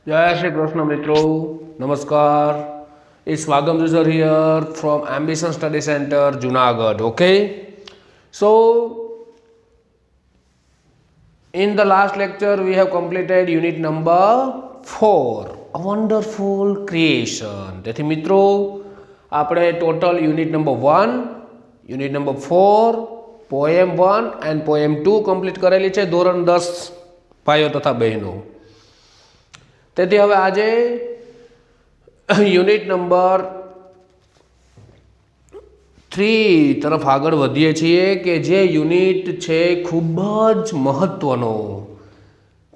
जय श्री कृष्ण मित्रों, नमस्कार. It's Swagam sir here from Ambition Study Center, Junagadh. Okay, so in the last lecture we have completed unit number 4, a wonderful creation. તેથી મિત્રો આપણે total unit number 1, unit number 4, poem 1 and poem 2 complete કરેલી છે ધોરણ 10 ભાઈઓ તથા બહેનો. તેથી હવે આજે યુનિટ નંબર 3 તરફ આગળ વધીએ છીએ કે જે યુનિટ છે ખૂબ જ મહત્વનો,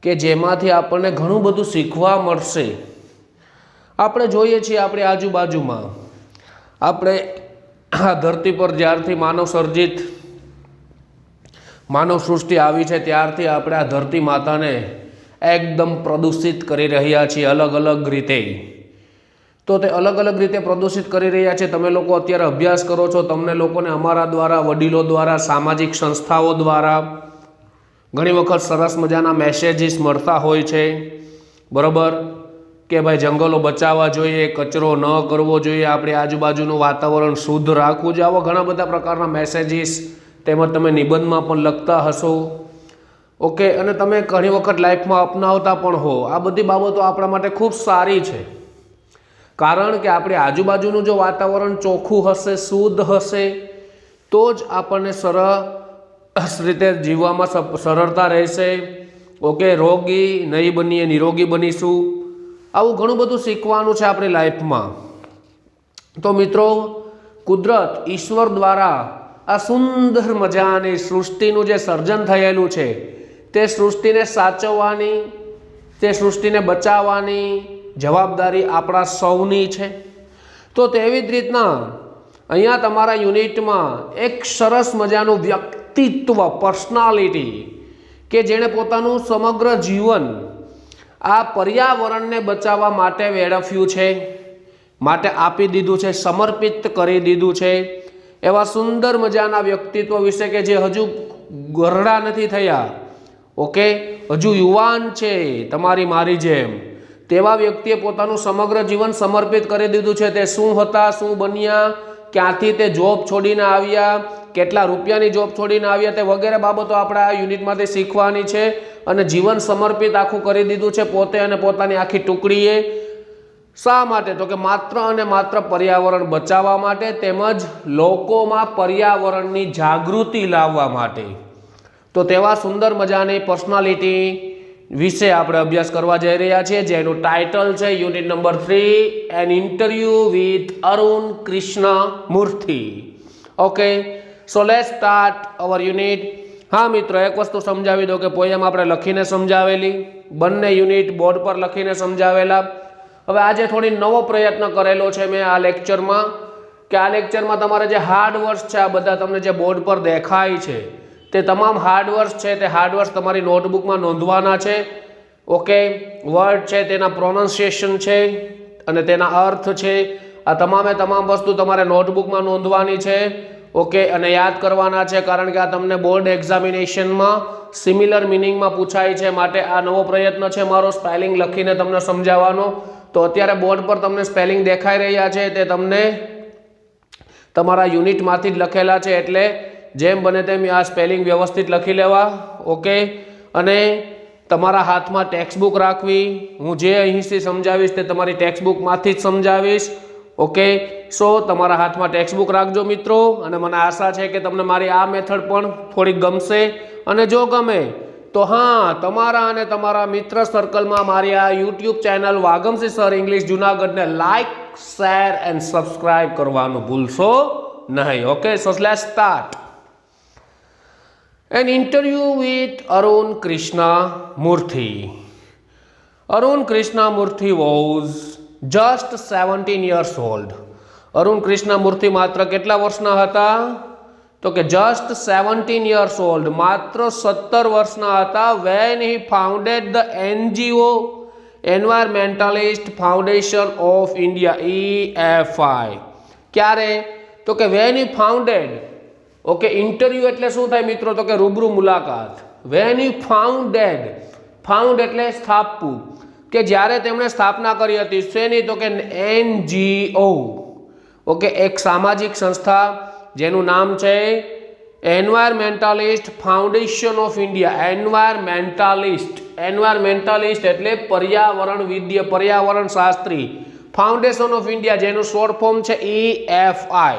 કે જેમાંથી આપણને ઘણું બધું શીખવા મળશે. આપણે જોઈએ છીએ આપણી આજુબાજુમાં, આપણે આ ધરતી પર જ્યારથી માનવ સૃષ્ટિ આવી છે ત્યારથી આપણે આ ધરતી માતાને એકદમ પ્રદૂષિત કરી રહ્યા છીએ અલગ અલગ રીતે. તો તે અલગ અલગ રીતે પ્રદૂષિત કરી રહ્યા છે. તમે લોકો અત્યારે અભ્યાસ કરો છો, તમને લોકોને અમારા દ્વારા, વડીલો દ્વારા, સામાજિક સંસ્થાઓ દ્વારા ઘણી વખત સરસ મજાના મેસેજીસ મળતા હોય છે, બરાબર, કે ભાઈ જંગલો બચાવવા જોઈએ, કચરો ન કરવો જોઈએ, આપણી આજુબાજુનું વાતાવરણ શુદ્ધ રાખવું જોઈએ. આવા ઘણા બધા પ્રકારના મેસેજીસ તેમજ તમે નિબંધમાં પણ લખતા હશો. ઓકે, અને તમે ઘણી વખત લાઈફમાં અપનાવતા પણ હો. આ બધી બાબતો આપણા માટે ખૂબ સારી છે, કારણ કે આપણી આજુબાજુનું જો વાતાવરણ ચોખ્ખું હશે, શુદ્ધ હશે, તો જ આપણને સરસ રીતે જીવવામાં સરળતા રહેશે. ઓકે, રોગી નહીં બનીએ, નિરોગી બનીશું. આવું ઘણું બધું શીખવાનું છે આપણી લાઈફમાં. તો મિત્રો, કુદરત, ઈશ્વર દ્વારા આ સુંદર મજાની સૃષ્ટિનું જે સર્જન થયેલું છે તે સૃષ્ટિને સાચવવાની, તે સૃષ્ટિને બચાવવાની જવાબદારી આપણા સૌની છે. તો તેવી જ રીતના અહીંયા તમારા યુનિટમાં એક સરસ મજાનું વ્યક્તિત્વ, પર્સનાલિટી, કે જેણે પોતાનું સમગ્ર જીવન આ પર્યાવરણને બચાવવા માટે વેડફ્યું છે, માટે આપી દીધું છે, સમર્પિત કરી દીધું છે. એવા સુંદર મજાના વ્યક્તિત્વ વિશે કે જે હજુ ગરડા નથી થયા, ઓકે, હજુ યુવાન છે તમારી મારી જેમ, તેવા વ્યક્તિએ પોતાનું સમગ્ર જીવન સમર્પિત કરી દીધું છે. તે શું હતા, શું બન્યા, ક્યાંથી તે જોબ છોડીને આવ્યા, કેટલા રૂપિયાની જોબ છોડીને આવ્યા, તે વગેરે બાબતો આપણે આ યુનિટમાંથી શીખવાની છે. અને જીવન સમર્પિત આખું કરી દીધું છે પોતે અને પોતાની આખી ટુકડીએ. શા માટે? તો કે માત્ર અને માત્ર પર્યાવરણ બચાવવા માટે, તેમજ લોકોમાં પર્યાવરણની જાગૃતિ લાવવા માટે. તો તેવા સુંદર મજાની પર્સનાલિટી વિશે આપણે અભ્યાસ કરવા જઈ રહ્યા છીએ, જેનું ટાઇટલ છે unit number 3, an interview with Arun Krishnamurthy. Okay, so let's start our unit. હા મિત્રો, એક વસ્તુ સમજાવી દો કે પોયમ આપણે લખીને સમજાવેલી, બંને યુનિટ બોર્ડ પર લખીને સમજાવેલા. હવે આજે થોડી નવો પ્રયત્ન કરેલો છે મેં આ લેક્ચરમાં, કે આ લેક્ચરમાં તમારે જે હાર્ડવર્ક્સ છે, આ બધા તમને જે બોર્ડ પર દેખાય છે, તે તમામ હાર્ડવર્ક્સ છે, તે હાર્ડવર્ક્સ તમારી નોટબુકમાં નોંધવાના છે. ઓકે, વર્ડ છે, તેના પ્રોનાઉન્સિએશન છે અને તેના અર્થ છે, આ તમામે તમામ વસ્તુ તમારે નોટબુકમાં નોંધવાની છે. ઓકે, અને યાદ કરવાના છે, કારણ કે આ તમને બોર્ડ એક્ઝામિનેશનમાં સિમિલર મિનિંગમાં પૂછાય છે. માટે આ નવો પ્રયત્ન છે મારો, સ્પેલિંગ લખીને તમને સમજાવવાનો. તો અત્યારે બોર્ડ પર તમને સ્પેલિંગ દેખાઈ રહ્યા છે, તે તમને તમારા યુનિટમાંથી જ લખેલા છે, એટલે જેમ બને તેમ આ સ્પેલિંગ વ્યવસ્થિત લખી લેવા. ઓકે, અને તમારા હાથમાં ટેક્સ્ટબુક રાખવી. હું જે અહીંથી સમજાવીશ તે તમારી ટેક્સ્ટબુકમાંથી જ સમજાવીશ. ઓકે, સો તમારા હાથમાં ટેક્સ્ટબુક રાખજો મિત્રો, અને મને આશા છે કે તમને મારી આ મેથડ પણ થોડીક ગમશે. અને જો ગમે તો હા, તમારા અને તમારા મિત્ર સર્કલમાં મારી આ YouTube channel Vagamsinh sir English જુનાગઢને લાઇક, શેર એન્ડ સબસ્ક્રાઇબ કરવાનું ભૂલશો નહીં. Okay, so let's start. An interview with Arun Krishnamurthy. Arun Krishnamurthy was just 17 years old. Arun Krishnamurthy માત્ર કેટલા વર્ષના હતા? તો કે just 17 years old, માત્ર 17 વર્ષના હતા. when he founded the NGO Environmentalist Foundation of India, EFI. ક્યારે? તો કે when he founded. Okay, interview એટલે શું થાય મિત્રો? તો કે રૂબરૂ મુલાકાત. when he founded, ફાઉન્ડ એટલે સ્થાપવું, કે જ્યારે તેમણે સ્થાપના કરી હતી શેની, તો કે NGO, ઓકે, એક સામાજિક સંસ્થા જેનું નામ છે environmentalist foundation of India. Environmentalist એટલે પર્યાવરણવિદ્ય, પર્યાવરણ શાસ્ત્રી, ફાઉન્ડેશન ઓફ ઇન્ડિયા જેનું શોર્ટ ફોર્મ છે EFI.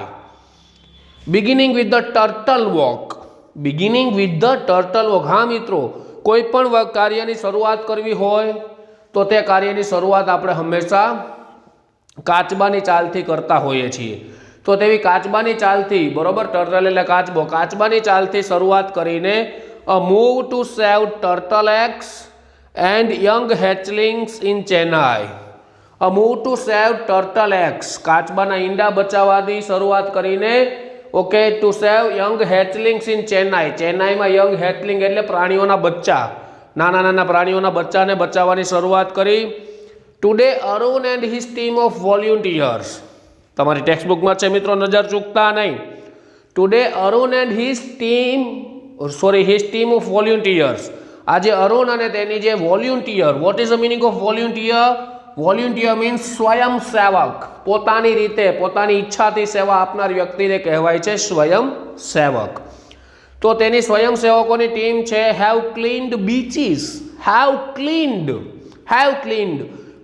Beginning with the turtle walk. હા મિત્રો, કોઈ પણ કાર્યની શરૂઆત કરવી હોય તો તે કાર્યની શરૂઆત આપણે હંમેશા કાચબાની ચાલથી કરતા હોઈએ છીએ. તો તેવી કાચબાની ચાલથી, બરોબર, ટર્ટલ એટલે કાચબો, કાચબાની ચાલથી શરૂઆત કરીને a move to save turtle eggs and young hatchlings in Chennai. A move to save turtle eggs, કાચબાના ઈંડા બચાવવાની શરૂઆત કરીને, okay, to save young hatchlings in Chennai. ચેન્નાઈમાં યંગ હેચલિંગ એટલે પ્રાણીઓના બચ્ચા, નાના નાના પ્રાણીઓના બચ્ચાને બચાવવાની શરૂઆત કરી. Today Arun and his team of volunteers, તમારી ટેક્સ્ટબુકમાં છે મિત્રો, નજર ચૂકતા નહીં. Today Arun and his team of volunteers. આજે અરુણ અને તેની જે volunteer, what is the meaning of volunteer? Volunteer means સ્વયંસેવક, પોતાની રીતે, પોતાની ઈચ્છાથી સેવા આપનાર વ્યક્તિને કહેવાય છે સ્વયંસેવક. તો તેની સ્વયંસેવકોની ટીમ છે have cleaned beaches. Have cleaned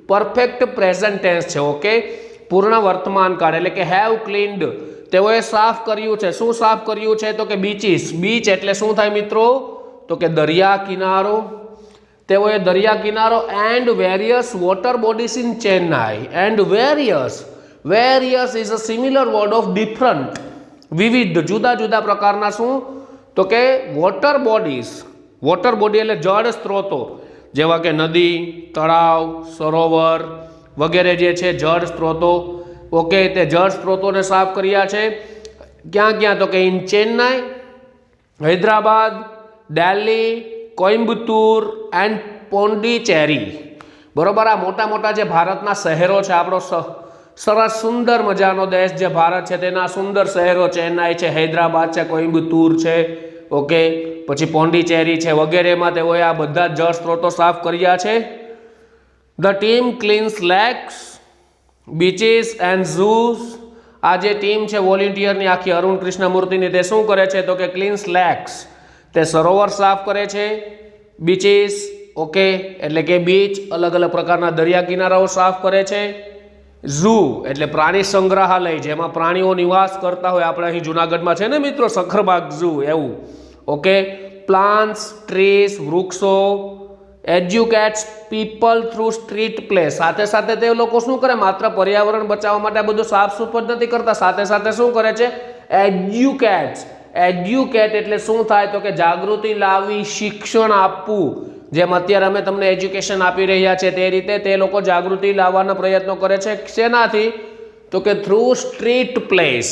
perfect present tense છે, ઓકે, પૂર્ણ વર્તમાન કાળ એટલે કે હેવ ક્લીન્ડ, તેઓએ સાફ કર્યું છે. શું સાફ કર્યું છે? તો કે બીચીસ. બીચ એટલે શું થાય મિત્રો? તો કે દરિયા કિનારો. તેઓએ દરિયા કિનારો and various water bodies in Chennai. And various is a similar word of different, વિવિધ, જુદા જુદા પ્રકારના શું? તો કે વોટર બોડીઝ. વોટર બોડી એટલે જળ સ્ત્રોતો, જેવા કે નદી, તળાવ, સરોવર વગેરે જે છે જળ સ્ત્રોતો, ઓકે, તે જળ સ્ત્રોતોને સાફ કર્યા છે. ક્યાં? તો કે ઇન ચેન્નાઈ, હૈદરાબાદ, દિલ્હી, કોઇમ્બતુર એન્ડ પોંડિચેરી. બરોબર, આ મોટા મોટા જે ભારતના શહેરો છે, આપણો સરસ સુંદર મજાનો દેશ જે ભારત છે તેના સુંદર શહેરો, ચેન્નાઈ છે, હૈદરાબાદ છે, કોઇમ્બતુર છે, ઓકે, પછી પોંડિચેરી છે વગેરેમાં તેઓએ આ બધા જળ સ્ત્રોતો સાફ કર્યા છે. The team cleans lakes, beaches and zoos. આ જે ટીમ છે વોલેન્ટિયરની આખી અરુણ કૃષ્ણમૂર્તિની, તે શું કરે છે? તો કે ક્લીન્સ લેક્સ, તે સરોવર સાફ કરે છે. બીચીસ, ઓકે, એટલે કે બીચ, અલગ અલગ પ્રકારના દરિયા કિનારાઓ સાફ કરે છે. ઝૂ એટલે પ્રાણી સંગ્રહાલય, જેમાં પ્રાણીઓ નિવાસ કરતા હોય. આપણે અહીં જુનાગઢમાં છે ને મિત્રો સખરબાગ ઝૂ, એવું, ઓકે. પ્લાન્ટ્સ, ટ્રીઝ, વૃક્ષો. એજ્યુકેટ્સ પીપલ થ્રુ સ્ટ્રીટ પ્લે. સાથે સાથે તે લોકો શું કરે? માત્ર પર્યાવરણ બચાવવા માટે બધું સાફ સુફ જ નથી કરતા, સાથે સાથે શું કરે છે? એજ્યુકેટ એટલે શું થાય? તો કે જાગૃતિ લાવવી, શિક્ષણ આપવું. જેમ અત્યારે અમે તમને એજ્યુકેશન આપી રહ્યા છે તે રીતે તે લોકો જાગૃતિ લાવવાના પ્રયત્નો કરે છે. શેનાથી? તો કે through street plays.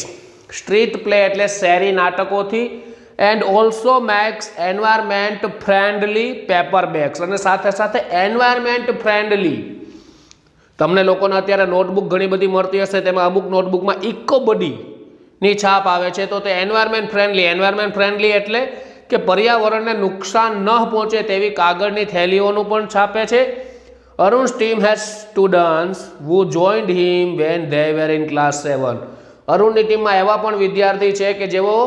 Street play એટલે શહેરી નાટકોથી. And also makes environment friendly paper bags. અને સાથે સાથે એન્વાયરમેન્ટ ફ્રેન્ડલી, તમને લોકોને અત્યારે નોટબુક ઘણી બધી મળતી હશે, તેમાં અમુક નોટબુકમાં ઇકોબડીની છાપ આવે છે, તો તે એન્વાયરમેન્ટ ફ્રેન્ડલી એટલે કે પર્યાવરણને નુકસાન ન પહોંચે તેવી કાગળની થેલીઓનું પણ છાપે છે. અરુણ's team has students who joined him when they were in class 7. અરુણની ટીમમાં એવા પણ વિદ્યાર્થી છે કે જેઓ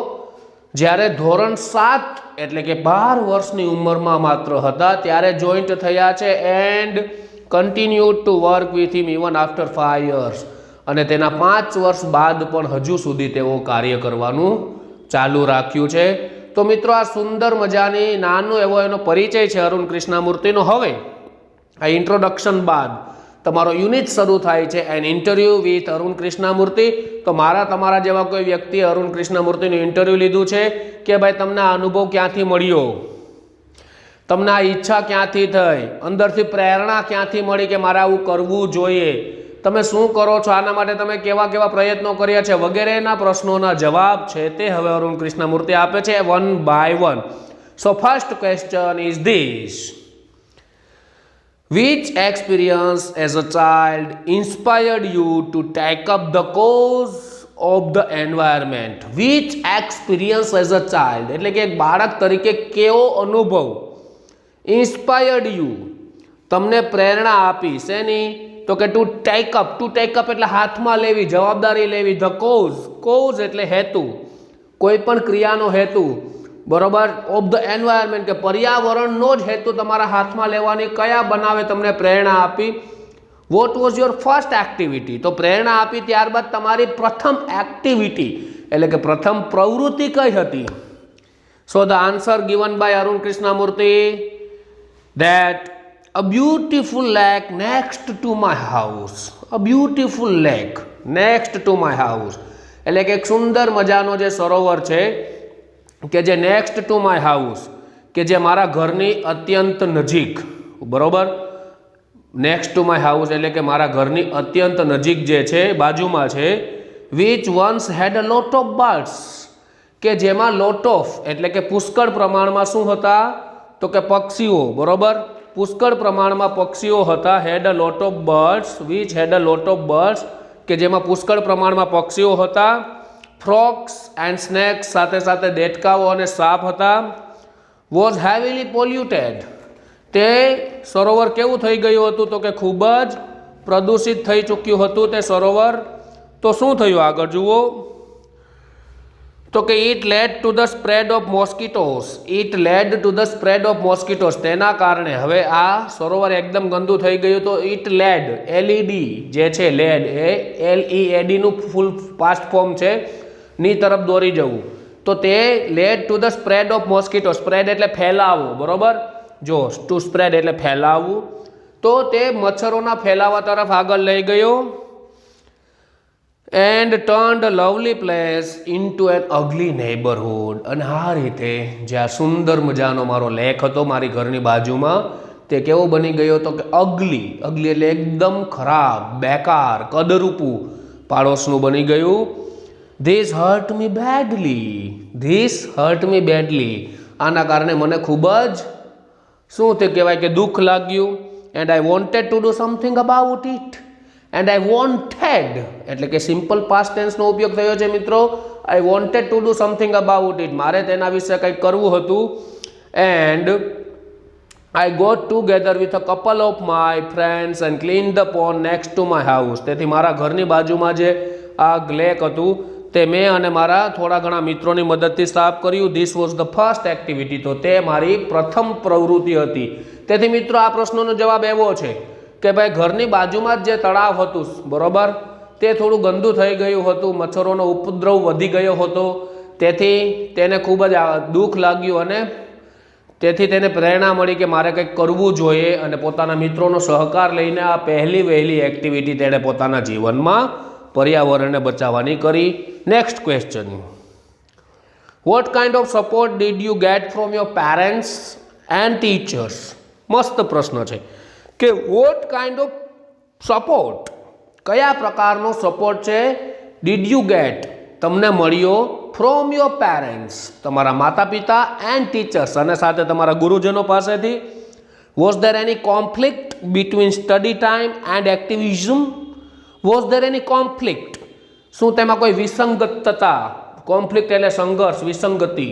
જ્યારે ધોરણ 7 એટલે કે 12 વર્ષની ઉંમરમાં માત્ર હતા ત્યારે જોઈન્ટ થયા છે. And continued to work with him even after 5 years. અને તેના 5 વર્ષ બાદ પણ હજુ સુધી તેઓ કાર્ય કરવાનું ચાલુ રાખ્યું છે. તો મિત્રો, આ સુંદર મજાની નાનો એવો એનો પરિચય છે અરુણ કૃષ્ણમૂર્તિનો. હવે આ ઇન્ટ્રોડક્શન બાદ તમારો યુનિટ શરૂ થાય છે an interview with Arun Krishnamurthy. તો મારા તમારા જેવા કોઈ વ્યક્તિએ અરુણ કૃષ્ણમૂર્તિનું ઇન્ટરવ્યુ લીધું છે કે ભાઈ તમને આ અનુભવ ક્યાંથી મળ્યો, તમને આ ઈચ્છા ક્યાંથી થઈ, અંદરથી પ્રેરણા ક્યાંથી મળી કે મારે આવું કરવું જોઈએ, તમે શું કરો છો, આના માટે તમે કેવા કેવા પ્રયત્નો કર્યા છે વગેરેના પ્રશ્નોના જવાબ છે તે હવે અરુણ કૃષ્ણમૂર્તિ આપે છે one by one. So first question is this: which experience as a child inspired you to take up the cause of the environment? Which experience as a child એટલે કે બાળક તરીકે કેવો અનુભવ inspired you તમને પ્રેરણા આપી શેની? તો કે ટુ ટેક અપ એટલે હાથમાં લેવી, જવાબદારી લેવી. ધ કોઝ એટલે હેતુ, કોઈ પણ ક્રિયાનો હેતુ, બરોબર, ઓફ ધ એન્વાયરમેન્ટ કે પર્યાવરણનો જ હેતુ તમારા હાથમાં લેવાની કયા બનાવે તમને પ્રેરણા આપી? What was your first activity? તો પ્રેરણા આપી ત્યારબાદ તમારી પ્રથમ એક્ટિવિટી એટલે કે પ્રથમ પ્રવૃત્તિ કઈ હતી? So the answer given by Arun Krishnamurthy that a beautiful lake next to my house. A beautiful lake next to my house એટલે કે એક સુંદર મજાનો જે સરોવર છે કે જે નેક્સ્ટ ટુ માય હાઉસ કે જે મારા ઘરની અત્યંત નજીક, બરોબર, નેક્સ્ટ ટુ માય હાઉસ એટલે કે મારા ઘરની અત્યંત નજીક જે છે, બાજુમાં છે. which once had a lot of birds કે જેમાં lot of એટલે કે પુષ્કળ પ્રમાણમાં શું હતા? તો કે પક્ષીઓ, બરોબર, પુષ્કળ પ્રમાણમાં પક્ષીઓ હતા. Had a lot of birds, which had a lot of birds કે જેમાં પુષ્કળ પ્રમાણમાં પક્ષીઓ હતા. ફ્રોગ્સ એન્ડ સ્નેક્સ સાથે સાથે દેડકાઓ અને સાપ હતા. વોઝ હેવીલી પોલ્યુટેડ તે સરોવર કેવું થઈ ગયું હતું? તો કે ખૂબ જ પ્રદૂષિત થઈ ચૂક્યું હતું તે સરોવર. તો શું થયું આગળ જુઓ. તો કે it lead to the spread of મોસ્કીટોસ. It lead to the spread of મોસ્કીટોસ તેના કારણે હવે આ સરોવર એકદમ ગંદુ થઈ ગયું. તો ઇટ લેડ એલઈડી જે છે લેડ એ LEAD નું ફૂલ પાસ્ટ ફોર્મ છે, ની તરફ દોરી જવું. તો તે lead to the spread of mosquito. Spread એટલે ફેલાવવું, બરોબર, જો ટુ સ્પ્રેડ એટલે ફેલાવવું. તો તે મચ્છરોના ફેલાવા તરફ આગળ લઈ ગયો. And turned a lovely place into an ugly neighbourhood. અને આ રીતે જે આ સુંદર મજાનો મારો લેક હતો મારી ઘરની બાજુમાં, તે કેવો બની ગયો? તો કે અગલી એટલે એકદમ ખરાબ, બેકાર, કદરૂપું, પાડોશનું બની ગયું. This hurt me badly. આના કારણે મને ખૂબ જ શું તે કહેવાય કે દુઃખ લાગ્યું. And I wanted to do something about it. And I wanted એટલે કે સિમ્પલ પાસ્ટ ટેન્સનો ઉપયોગ થયો છે મિત્રો. I wanted to do something about it, મારે તેના વિશે કંઈક કરવું હતું. And I got together with a couple of my friends and clean the pond next to my house. તેથી મારા ઘરની બાજુમાં જે આ લેક હતું તે મેં અને મારા થોડા ઘણા મિત્રોની મદદથી સાફ કર્યું. This was the first activity. તો તે મારી પ્રથમ પ્રવૃત્તિ હતી. તેથી મિત્રો આ પ્રશ્નનો જવાબ એવો છે કે ભાઈ ઘરની બાજુમાં જ જે તળાવ હતું, બરોબર, તે થોડું ગંદુ થઈ ગયું હતું, મચ્છરોનો ઉપદ્રવ વધી ગયો હતો. તેથી તેને ખૂબ જ દુઃખ લાગ્યું અને તેથી તેને પ્રેરણા મળી કે મારે કંઈક કરવું જોઈએ. અને પોતાના મિત્રોનો સહકાર લઈને આ પહેલી વહેલી એક્ટિવિટી તેણે પોતાના જીવનમાં પર્યાવરણને બચાવવાની કરી. Next question. What kind of support did you get from your parents and teachers? મસ્ત પ્રશ્ન છે કે વોટ કાઇન્ડ ઓફ સપોર્ટ, કયા પ્રકારનો સપોર્ટ છે, ડીડ યુ ગેટ તમને મળ્યો, ફ્રોમ યોર પેરેન્ટ્સ તમારા માતા પિતા, એન્ડ ટીચર્સ અને સાથે તમારા ગુરુજનો પાસેથી. Was there any conflict between study time and activism? Was there any conflict, શું તેમાં કોઈ વિસંગતતા? કોન્ફ્લિક્ટ એટલે સંઘર્ષ, વિસંગતિ,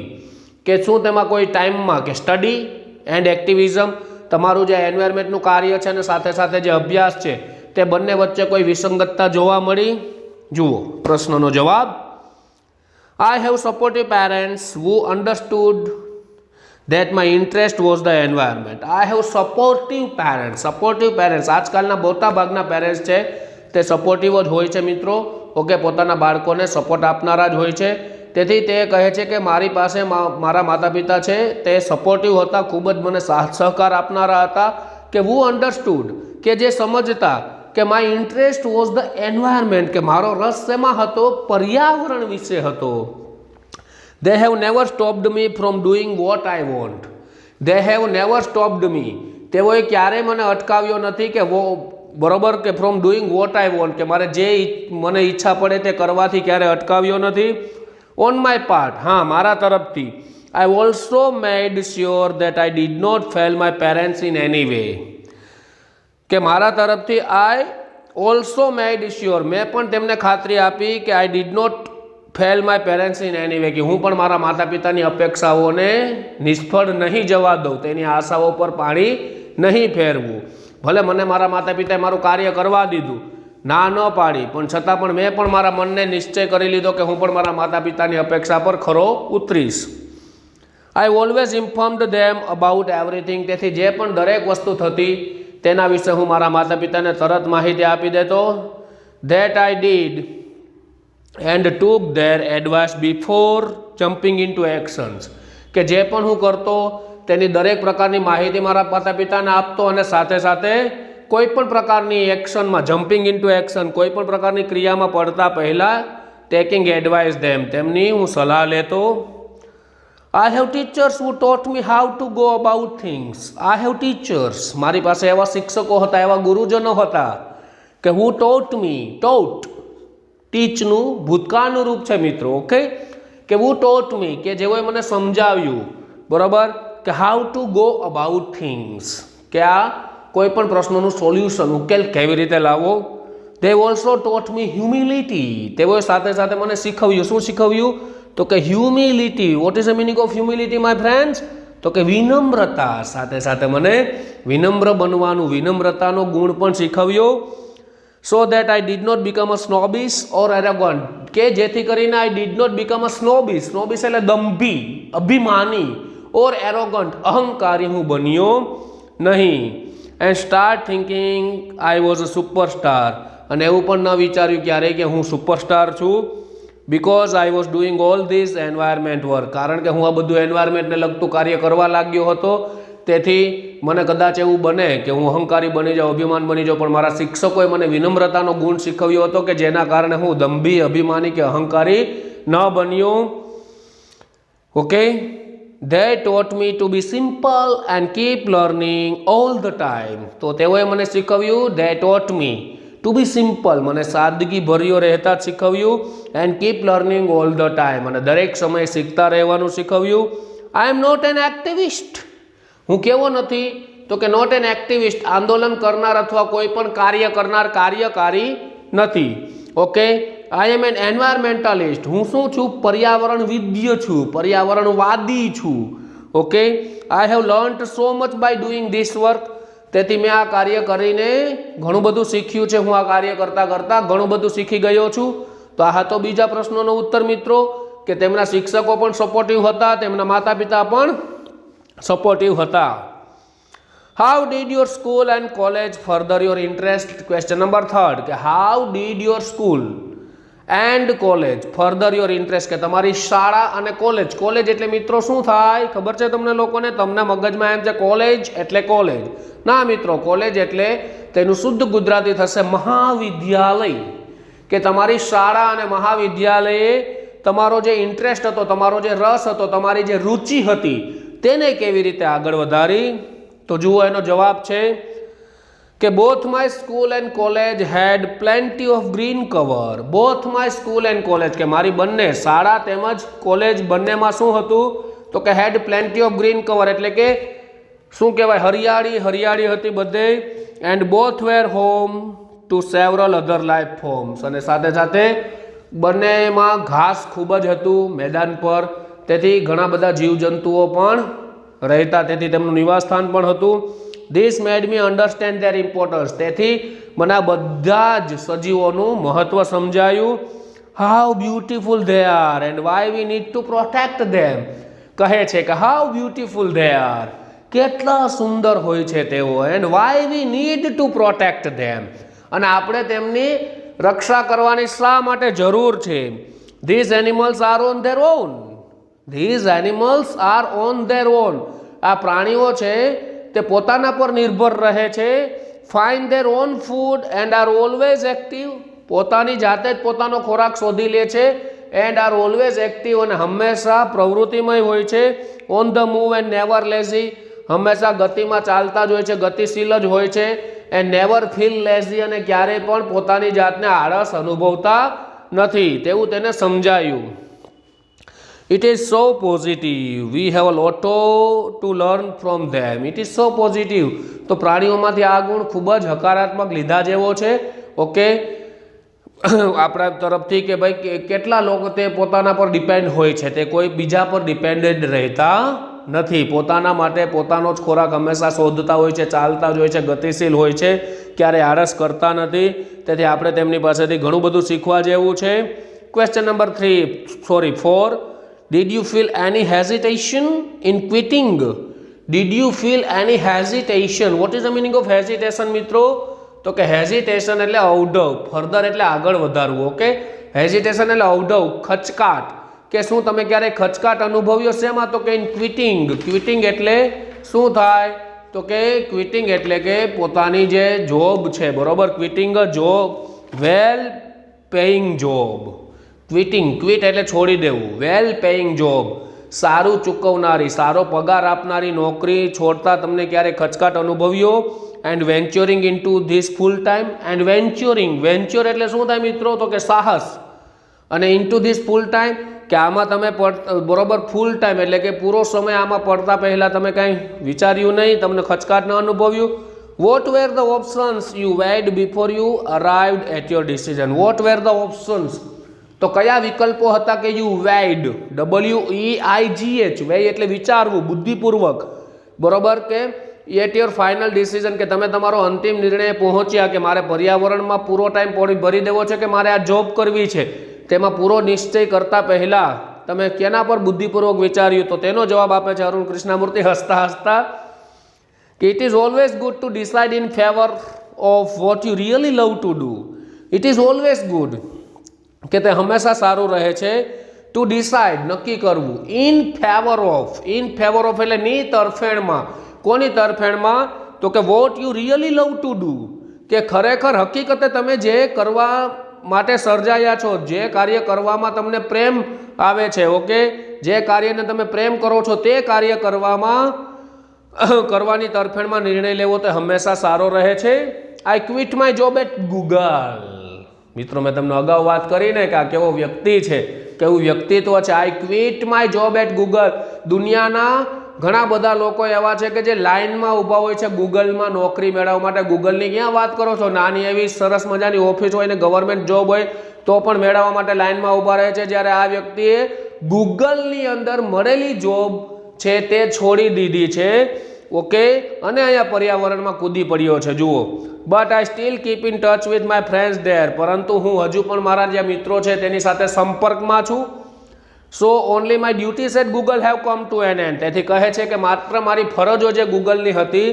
કે શું તેમાં કોઈ ટાઈમમાં કે સ્ટડી એન્ડ એક્ટિવિઝમ તમારું જે એન્વાયરમેન્ટનું કાર્ય છે અને સાથે સાથે જે અભ્યાસ છે તે બંને વચ્ચે કોઈ વિસંગતતા જોવા મળી? જુઓ પ્રશ્નનો જવાબ. I have supportive parents who understood that my interest was the environment. I have supportive parents. આજકાલના મોટા ભાગના પેરેન્ટ્સ છે તે સપોર્ટિવ જ હોય છે મિત્રો. ઓકે, પોતાના બાળકોને સપોર્ટ આપનારા જ હોય છે. તેથી તે કહે છે કે મારી પાસે મારા માતા પિતા છે તે સપોર્ટિવ હતા, ખૂબ જ મને સાથ સહકાર આપનારા હતા. કે who understood કે જે સમજતા કે my interest was the environment કે મારો રસ શેમાં હતો? પર્યાવરણ વિશે હતો. They have never stopped me from doing what I want. They have never stopped me. તેઓએ ક્યારેય મને અટકાવ્યો નથી કે બરોબર કે from doing what I want કે મારે જે મને ઈચ્છા પડે તે કરવાથી ક્યારે અટકાવ્યો નથી. ઓન માય પાર્ટ, હા મારા તરફથી, I also made sure that I did not fail my parents in any way. કે મારા તરફથી આઈ ઓલ્સો મેડ શ્યોર, મેં પણ તેમને ખાતરી આપી કે I did not fail my parents in any way, કે હું પણ મારા માતા પિતાની અપેક્ષાઓને નિષ્ફળ નહીં જવા દઉં, તેની આશાઓ પર પાણી નહીં ફેરવું. ભલે મને મારા માતા પિતાએ મારું કાર્ય કરવા દીધું, ના ન પાડી, પણ છતાં પણ મેં પણ મારા મનને નિશ્ચય કરી લીધો કે હું પણ મારા માતા પિતાની અપેક્ષા પર ખરો ઉતરીશ. I always informed them about everything. તેથી જે પણ દરેક વસ્તુ થતી તેના વિશે હું મારા માતા પિતાને તરત માહિતી આપી દેતો. That I did and took their advice before jumping into actions. કે જે પણ હું કરતો તેની દરેક પ્રકારની માહિતી મારા માતા પિતાને આપતો અને સાથે સાથે કોઈ પણ પ્રકારની એક્શનમાં જમ્પિંગ ઇન ટુ એક્શન, કોઈ પણ પ્રકારની ક્રિયામાં પડતા પહેલાં ટેકિંગ એડવાઇસ ધેમ, તેમની હું સલાહ લેતો. I have teachers who taught me how to go about things. I have teachers. મારી પાસે એવા શિક્ષકો હતા, એવા ગુરુજનો હતા કે who taught me, taught, ટીચનું ભૂતકાળનું રૂપ છે મિત્રો, ઓકે, કે who taught me, કે જેઓએ મને સમજાવ્યું, બરાબર, કે how to go about things, કે આ કોઈ પણ પ્રશ્નોનું સોલ્યુશન, ઉકેલ કેવી રીતે લાવવો. They also taught me humility. તેઓએ સાથે સાથે મને શીખવ્યું. શું શીખવ્યું? તો કે humility. Vote is the meaning of humility my friends? તો કે વિનમ્રતા. સાથે સાથે મને વિનમ્ર બનવાનું, વિનમ્રતાનો ગુણ પણ શીખવ્યો. So that I did not become a snobbish or arrogant, કે જેથી કરીને I did not become a snobbish, snobbish એટલે દંભી, અભિમાની, ઓર એરોગન્ટ, અહંકારી હું બન્યો નહીં. And start thinking I was a superstar, અને એવું પણ ન વિચાર્યું ક્યારેય કે હું સુપરસ્ટાર છું. Because I was doing all this environment work, કારણ કે હું આ બધું એન્વાયરમેન્ટને લગતું કાર્ય કરવા લાગ્યો હતો. તેથી મને કદાચ એવું બને કે હું અહંકારી બની જાઉં, અભિમાન બની જાઉં, પણ મારા શિક્ષકોએ મને વિનમ્રતાનો ગુણ શીખવ્યો હતો કે જેના કારણે હું દંભી, અભિમાની કે અહંકારી ન બન્યો. Okay, they taught me to be simple and keep learning all the time. તો તેઓએ મને શીખવ્યું, they taught me to be simple, મને સાદગી ભર્યો રહેતા શીખવ્યું, and keep learning all the time, અને દરેક સમયે શીખતા રહેવાનું શીખવ્યું. I am not an activist. હું કેવો નથી? તો કે નોટ એન એક્ટિવિસ્ટ, આંદોલન કરનાર અથવા કોઈ પણ કાર્ય કરનાર કાર્યકારી નથી. ઓકે, આઈ એમ એન એન્વાયરમેન્ટાલિસ્ટ. હું શું છું? પર્યાવરણવિદ્ય છું, પર્યાવરણવાદી છું. Okay, I have learnt so much bye doing this work. તેથી મેં આ કાર્ય કરીને ઘણું બધું શીખ્યું છે. હું આ કાર્ય કરતાં કરતાં ઘણું બધું શીખી ગયો છું. તો આ હતો બીજા પ્રશ્નોનો ઉત્તર મિત્રો, કે તેમના શિક્ષકો પણ સપોર્ટિવ હતા, તેમના માતા પિતા પણ સપોર્ટિવ હતા. How did your school and college further your interest? Question number 3, કે how did your school and college further your interest, કે તમારી શાળા અને કોલેજ. કોલેજ એટલે મિત્રો શું થાય ખબર છે તમને લોકોને? તમને મગજમાં એમ છે કોલેજ એટલે કોલેજ. ના મિત્રો, કોલેજ એટલે તેનું શુદ્ધ ગુજરાતી થશે મહાવિદ્યાલય. કે તમારી શાળા અને મહાવિદ્યાલયે તમારો જે ઇન્ટરેસ્ટ હતો, તમારો જે રસ હતો, તમારી જે રુચિ હતી, તેને કેવી રીતે આગળ વધારી? તો જુઓ એનો જવાબ છે કે both my school and college had plenty of green cover. Both my school and college, કે મારી બંને શાળા તેમજ કોલેજ બંનેમાં શું હતું? તો કે had plenty of green cover, એટલે કે શું કહેવાય? હરિયાળી હરિયાળી હતી બધે. And both were home to several other life forms, અને સાથે સાથે બંનેમાં ઘાસ ખૂબ જ હતું મેદાન પર. તેથી ઘણા બધા જીવજંતુઓ પણ રહેતા, તેથી તેમનું નિવાસસ્થાન પણ હતું. This made me understand there importance, તેથી મને આ બધા જ સજીવોનું મહત્વ સમજાયું. How beautiful they are and why we need to protect ધેમ. કહે છે કે હાઉ બ્યુટીફુલ ધે આર, કેટલા સુંદર હોય છે તેઓ, and why we need to protect them, અને આપણે તેમની રક્ષા કરવાની શા માટે જરૂર છે. These animals are on their own. These animals are on their own. આ પ્રાણીઓ છે તે પોતાના પર નિર્ભર રહે છે. Find their own food and are always active. પોતાની જાતે જ પોતાનો ખોરાક શોધી લે છે. એન્ડ આર ઓલવેઝ એક્ટિવ, અને હંમેશા પ્રવૃત્તિમય હોય છે. On the move and never lazy. હંમેશા ગતિમાં ચાલતા જ હોય છે, ગતિશીલ જ હોય છે. એન્ડ નેવર ફીલ લેઝી, અને ક્યારેય પણ પોતાની જાતને આળસ અનુભવતા નથી, તેવું તેને સમજાયું. It is so positive. We have a lot to learn from them. It is so positive. તો પ્રાણીઓમાંથી આ ગુણ ખૂબ જ હકારાત્મક લીધા જેવો છે. ઓકે, આપણા તરફથી કે ભાઈ કેટલા લોકો તે પોતાના પર ડિપેન્ડ હોય છે, તે કોઈ બીજા પર ડિપેન્ડેડ રહેતા નથી, પોતાના માટે પોતાનો જ ખોરાક હંમેશા શોધતા હોય છે, ચાલતા જ હોય છે, ગતિશીલ હોય છે, ક્યારેય આળસ કરતા નથી. તેથી આપણે તેમની પાસેથી ઘણું બધું શીખવા જેવું છે. Question number 4. Did you feel any hesitation in quitting? Did you feel any hesitation? What is the meaning of hesitation મિત્રો? તો કે હેઝિટેશન એટલે અવઢવ, ફર્ધર એટલે આગળ વધારવું. ઓકે, હેઝિટેશન એટલે અવઢવ, ખચકાટ. કે શું તમે ક્યારે ખચકાટ અનુભવ્યો શેમાં? તો કે ઇન ક્વિટિંગ. ક્વિટિંગ એટલે શું થાય? તો કે ક્વિટિંગ એટલે કે પોતાની જે જોબ છે, બરોબર, ક્વિટિંગ અ જોબ, વેલ પેઇંગ જોબ. ક્વિટિંગ, ક્વિટ એટલે છોડી દેવું, વેલ પેઇંગ જોબ, સારું ચૂકવનારી, સારો પગાર આપનારી નોકરી છોડતા તમને ક્યારે ખચકાટ અનુભવ્યો? And venturing into this full time. And venturing, venture એટલે શું થાય મિત્રો? તો કે સાહસ. અને ઇનટુ ધીસ ફૂલ ટાઈમ કે આમાં તમે બરોબર ફૂલ ટાઈમ એટલે કે પૂરો સમય આમાં પડતા પહેલાં તમે કાંઈ વિચાર્યું નહીં, તમને ખચકાટ ન અનુભવ્યું. What were the options you weighed before you arrived at your decision? What were the options? તો કયા વિકલ્પો હતા કે યુ વેઇડ, WEIGH, વેઈ એટલે વિચારવું, બુદ્ધિપૂર્વક, બરોબર, કે એટ યોર ફાઇનલ ડિસિઝન કે તમે તમારો અંતિમ નિર્ણય પહોંચ્યા કે મારે પર્યાવરણમાં પૂરો ટાઈમ ભરી દેવો છે કે મારે આ જોબ કરવી છે, તેમાં પૂરો નિશ્ચય કરતા પહેલા તમે કેના પર બુદ્ધિપૂર્વક વિચાર્યું? તો તેનો જવાબ આપે છે અરુણ કૃષ્ણમૂર્તિ હસતા હસતા કે it is always good to decide in favour of what you really love to do. It is always good કે તે હંમેશા સારું રહે છે ટુ ડિસાઇડ નક્કી કરવું, in favour of. In favour of એટલે ની તરફેણમાં. કોની તરફેણમાં? તો કે what you really love to do, કે ખરેખર હકીકતે તમે જે કરવા માટે સર્જાયા છો, જે કાર્ય કરવામાં તમને પ્રેમ આવે છે, ઓકે, જે કાર્યને તમે પ્રેમ કરો છો તે કાર્ય કરવાની તરફેણમાં નિર્ણય લેવો તે હંમેશા સારો રહે છે. I quit my job at Google. મિત્રો મેં તમને અગાઉ વાત કરીને કે આ કેવો વ્યક્તિ છે, કેવું વ્યક્તિત્વ છે. I quit my job at Google. દુનિયાના ઘણા બધા લોકો એવા છે કે જે લાઇનમાં ઊભા હોય છે ગૂગલમાં નોકરી મેળવવા માટે. ગૂગલની ક્યાં વાત કરો છો? નાની એવી સરસ મજાની ઓફિસ હોય ને ગવર્મેન્ટ જોબ હોય તો પણ મેળવવા માટે લાઇનમાં ઊભા રહે છે. જ્યારે આ વ્યક્તિએ ગૂગલની અંદર મળેલી જોબ છે તે છોડી દીધી છે, ઓકે, અને અહીંયા પર્યાવરણમાં કૂદી પડ્યો છે. જુઓ, but I still keep in touch with my friends there. પરંતુ હું હજુ પણ મારા જે મિત્રો છે તેની સાથે સંપર્કમાં છું. So only my duties at Google have come to an end. તેથી કહે છે કે માત્ર મારી ફરજો જે ગૂગલની હતી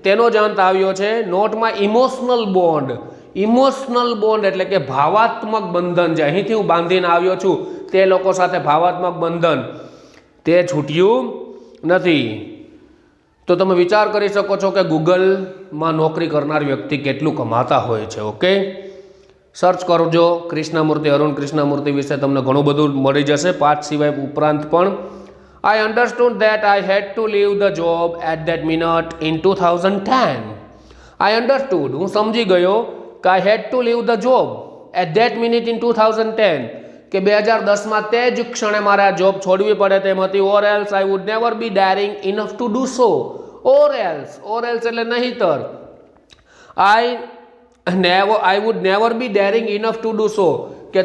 તેનો જ અંત આવ્યો છે. Not my emotional bond. Emotional bond એટલે કે ભાવાત્મક બંધન, જે અહીંથી હું બાંધીને આવ્યો છું તે લોકો સાથે ભાવાત્મક બંધન, તે છૂટ્યું નથી. તો તમે વિચાર કરી શકો છો કે ગૂગલમાં નોકરી કરનાર વ્યક્તિ કેટલું કમાતા હોય છે. ઓકે, સર્ચ કરજો કૃષ્ણમૂર્તિ, અરુણ કૃષ્ણમૂર્તિ વિશે તમને ઘણું બધું મળી જશે, પાઠ સિવાય ઉપરાંત પણ. I understood that I had to leave the job at that minute in 2010. I understood, હું સમજી ગયો કે I had to leave the job at that minute in 2010, કે 2010માં તે જ ક્ષણે મારે આ જોબ છોડવી પડે તેમ હતી. Or else I would never be daring enough to do so. Or else એટલે નહીતર. I would never be daring enough to do સો, કે